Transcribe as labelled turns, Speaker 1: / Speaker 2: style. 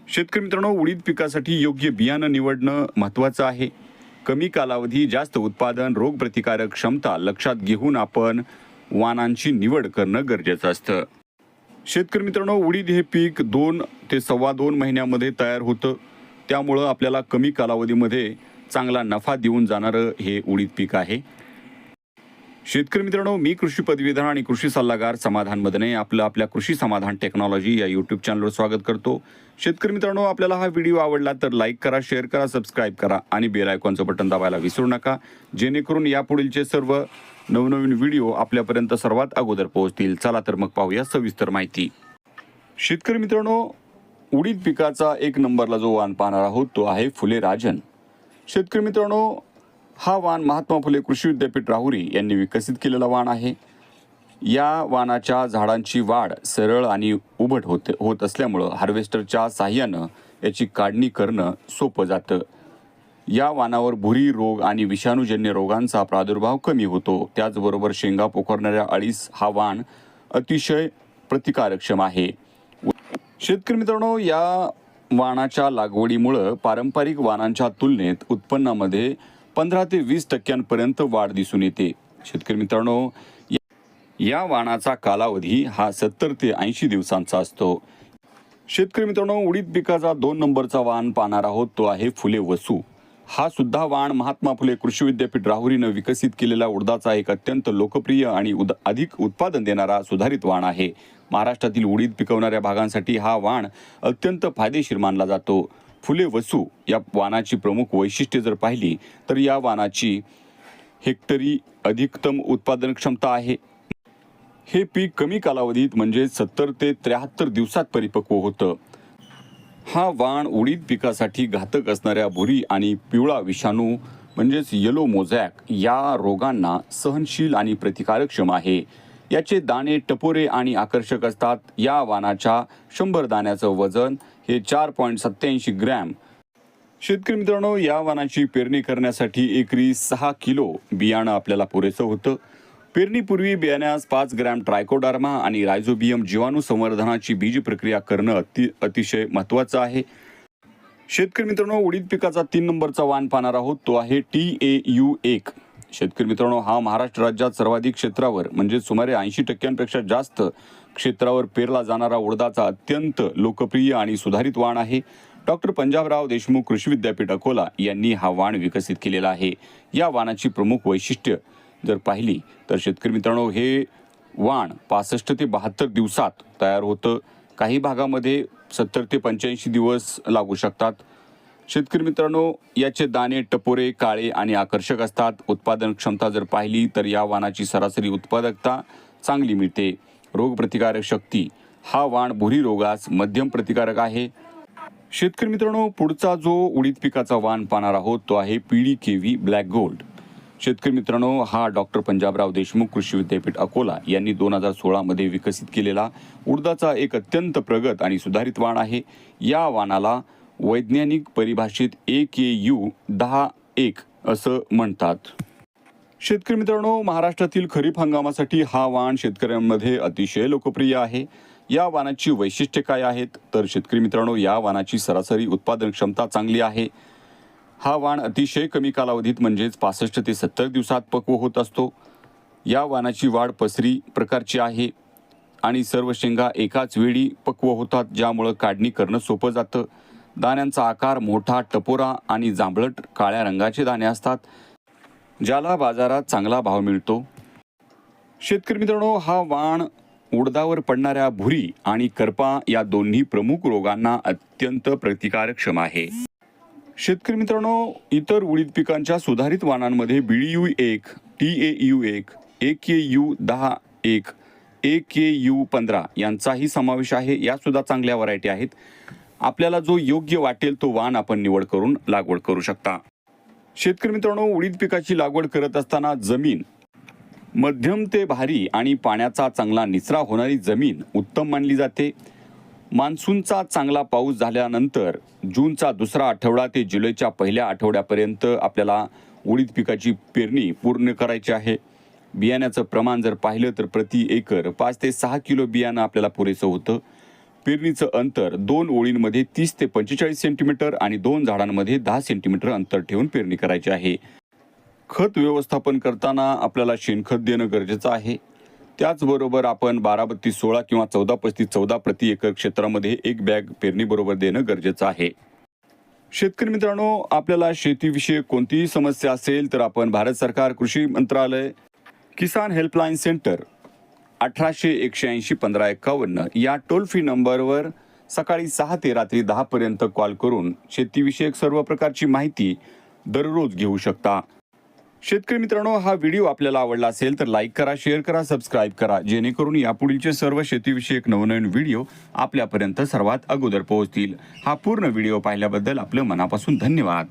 Speaker 1: शेतकरी मित्रांनो, उडीद पिकासाठी योग्य बियाणं निवडणं महत्त्वाचं आहे. कमी कालावधी, जास्त उत्पादन, रोगप्रतिकारक क्षमता लक्षात घेऊन आपण वाणांची निवड करणं गरजेचं असतं. शेतकरी मित्रांनो, उडीद हे पीक 2 ते 2.25 महिन्यामध्ये तयार होतं. त्यामुळं आपल्याला कमी कालावधीमध्ये चांगला नफा देऊन जाणारं हे उडीद पीक आहे. शेतकरी मित्रांनो, मी कृषी पदवीधर आणि कृषी सल्लागार समाधान मदने आपल्या कृषी समाधान टेक्नॉलॉजी या यूट्यूब चॅनलवर स्वागत करतो. शेतकरी मित्रांनो, आपल्याला हा व्हिडिओ आवडला तर लाईक करा, शेअर करा, सबस्क्राईब करा आणि बेल आयकॉनचं बटन दाबायला विसरू नका, जेणेकरून यापुढीलचे सर्व नवनवीन व्हिडिओ आपल्यापर्यंत सर्वात अगोदर पोहोचतील. चला तर मग पाहूया सविस्तर माहिती. शेतकरी मित्रांनो, उडीद पिकाचा 1 नंबरला जो वाण पाहणार आहोत तो आहे फुले राजन. शेतकरी मित्रांनो, हा वाण महात्मा फुले कृषी विद्यापीठ राहुरी यांनी विकसित केलेला वाण आहे. या वाणाच्या झाडांची वाढ सरळ आणि उभट होत असल्यामुळं हार्वेस्टरच्या साह्यानं याची काढणी करणं सोपं जातं. या वाणावर भुरी रोग आणि विषाणूजन्य रोगांचा प्रादुर्भाव कमी होतो. त्याचबरोबर शेंगा पोखरणाऱ्या अळीस हा वाण अतिशय प्रतिकारक्षम आहे. शेतकरी मित्रांनो, या वाणाच्या लागवडीमुळं पारंपरिक वाणांच्या तुलनेत उत्पन्नामध्ये 15 ते 20% वाढ दिसून येते. शेतकरी मित्रांनो, या वाणाचा कालावधी हा 70 ते 80 दिवसांचा असतो. शेतकरी मित्रांनो, उडीद पिकाचा 2 नंबरचा वाण पाहणार आहोत तो आहे फुले वसू. हा सुद्धा वाण महात्मा फुले कृषी विद्यापीठ राहुरीनं विकसित केलेला उडदाचा एक अत्यंत लोकप्रिय आणि अधिक उत्पादन देणारा सुधारित वाण आहे. महाराष्ट्रातील उडीद पिकवणाऱ्या भागांसाठी हा वाण अत्यंत फायदेशीर मानला जातो. फुले वसू या वाणाची प्रमुख वैशिष्ट्ये जर पाहिली तर या वाणाची हेक्टरी अधिकतम उत्पादन क्षमता आहे. हे पीक कमी कालावधीत म्हणजे 70 ते 73 दिवसात परिपक्व होतं. हा वाण उडीद पिकासाठी घातक असणाऱ्या भुरी आणि पिवळा विषाणू म्हणजेच येलो मोझॅक या रोगांना सहनशील आणि प्रतिकारक्षम आहे. याचे दाणे टपोरे आणि आकर्षक असतात. या वाणाच्या 100 दाण्याचं वजन हे 4.87 ग्रॅम. शेतकरी मित्रांनो, या वाणाची पेरणी करण्यासाठी एकरी 6 किलो बियाणं आपल्याला पुरेसं होतं. पेरणीपूर्वी बियाण्यास 5 ग्रॅम ट्रायकोडर्मा आणि रायझोबियम जीवाणू संवर्धनाची बीज प्रक्रिया करणं अतिशय महत्त्वाचं आहे. शेतकरी मित्रांनो, उडीद पिकाचा 3 नंबरचा वाण पाहणार आहोत तो आहे TAU1. शेतकरी मित्रांनो, हा महाराष्ट्र राज्यात सर्वाधिक क्षेत्रावर म्हणजे सुमारे 80% जास्त क्षेत्रावर पेरला जाणारा उडदाचा अत्यंत लोकप्रिय आणि सुधारित वाण आहे. डॉक्टर पंजाबराव देशमुख कृषी विद्यापीठ अकोला यांनी हा वाण विकसित केलेला आहे. या वाणाची प्रमुख वैशिष्ट्य जर पाहिली तर शेतकरी मित्रांनो, हे वाण 65 ते 72 दिवसात तयार होतं. काही भागामध्ये 70 ते 85 दिवस लागू शकतात. शेतकरी मित्रांनो, याचे दाणे टपोरे, काळे आणि आकर्षक असतात. उत्पादन क्षमता जर पाहिली तर या वाणाची सरासरी उत्पादकता चांगली मिळते. रोगप्रतिकारक शक्ती, हा वाण भुरी रोगास मध्यम प्रतिकारक आहे. शेतकरी मित्रांनो, पुढचा जो उडीद पिकाचा वाण पाहणार आहोत तो आहे PDKV ब्लॅक गोल्ड. शेतकरी मित्रांनो, हा डॉक्टर पंजाबराव देशमुख कृषी विद्यापीठ अकोला यांनी 2016 मध्ये विकसित केलेला उडदाचा एक अत्यंत प्रगत आणि सुधारित वाण आहे. या वाणाला वैज्ञानिक परिभाषेत AKU 10-1 असं म्हणतात. शेतकरी मित्रांनो, महाराष्ट्रातील खरीप हंगामासाठी हा वाण शेतकऱ्यांमध्ये अतिशय लोकप्रिय आहे. या वाणाची वैशिष्ट्ये काय आहेत तर शेतकरी मित्रांनो, या वाणाची सरासरी उत्पादन क्षमता चांगली आहे. हा वाण अतिशय कमी कालावधीत म्हणजेच 65 ते 70 दिवसात पक्व होत असतो. या वाणाची वाढ पसरी प्रकारची आहे आणि सर्व शेंगा एकाच वेळी पक्व होतात, ज्यामुळं काढणी करणं सोपं जातं. दाण्यांचा आकार मोठा, टपोरा आणि जांभळट काळ्या रंगाचे दाणे असतात, ज्याला बाजारात चांगला भाव मिळतो. शेतकरी मित्रांनो, हा वाण उडदावर पडणाऱ्या भुरी आणि करपा या दोन्ही प्रमुख रोगांना अत्यंत प्रतिकारक्षम आहे. शेतकरी मित्रांनो, इतर उडीद पिकांच्या सुधारित वाणांमध्ये BDU1, TAU1, AKU10-1, AKU15 यांचाही समावेश आहे. या सुद्धा चांगल्या व्हरायटी आहेत. आपल्याला जो योग्य वाटेल तो वाण आपण निवड करून लागवड करू शकता. शेतकरी मित्रांनो, उडीद पिकाची लागवड करत असताना जमीन मध्यम ते भारी आणि पाण्याचा चांगला निचरा होणारी जमीन उत्तम मानली जाते. मान्सूनचा चांगला पाऊस झाल्यानंतर जूनचा 2रा आठवडा ते जुलैच्या पहिल्या आठवड्यापर्यंत आपल्याला उडीद पिकाची पेरणी पूर्ण करायची आहे. बियाण्याचं प्रमाण जर पाहिलं तर प्रति एकर 5 ते 6 किलो बियाणं आपल्याला पुरेसं होतं. पेरणीचं अंतर 2 ओळींमध्ये 30 ते 45 सेंटीमीटर आणि 2 झाडांमध्ये 10 सेंटीमीटर अंतर ठेवून पेरणी करायची आहे. खत व्यवस्थापन करताना आपल्याला शेणखत देणं गरजेचं आहे. त्याचबरोबर आपण 12-32-16 किंवा 14-35-14 प्रति एकर क्षेत्रामध्ये एक बॅग पेरणीबरोबर देणं गरजेचं आहे. शेतकरी मित्रांनो, आपल्याला शेतीविषयक कोणतीही समस्या असेल तर आपण भारत सरकार कृषी मंत्रालय किसान हेल्पलाईन सेंटर 1800-180-1551 या टोल फ्री नंबरवर सकाळी 6 ते रात्री 10 पर्यंत कॉल करून शेतीविषयक सर्व प्रकारची माहिती दररोज घेऊ शकता. शेतकरी मित्रांनो, हा व्हिडिओ आपल्याला आवडला असेल तर लाईक करा, शेअर करा, सबस्क्राईब करा, जेणेकरून यापुढीलचे सर्व शेतीविषयक नवनवीन व्हिडिओ आपल्यापर्यंत सर्वात अगोदर पोहोचतील. हा पूर्ण व्हिडिओ पाहिल्याबद्दल आपलं मनापासून धन्यवाद.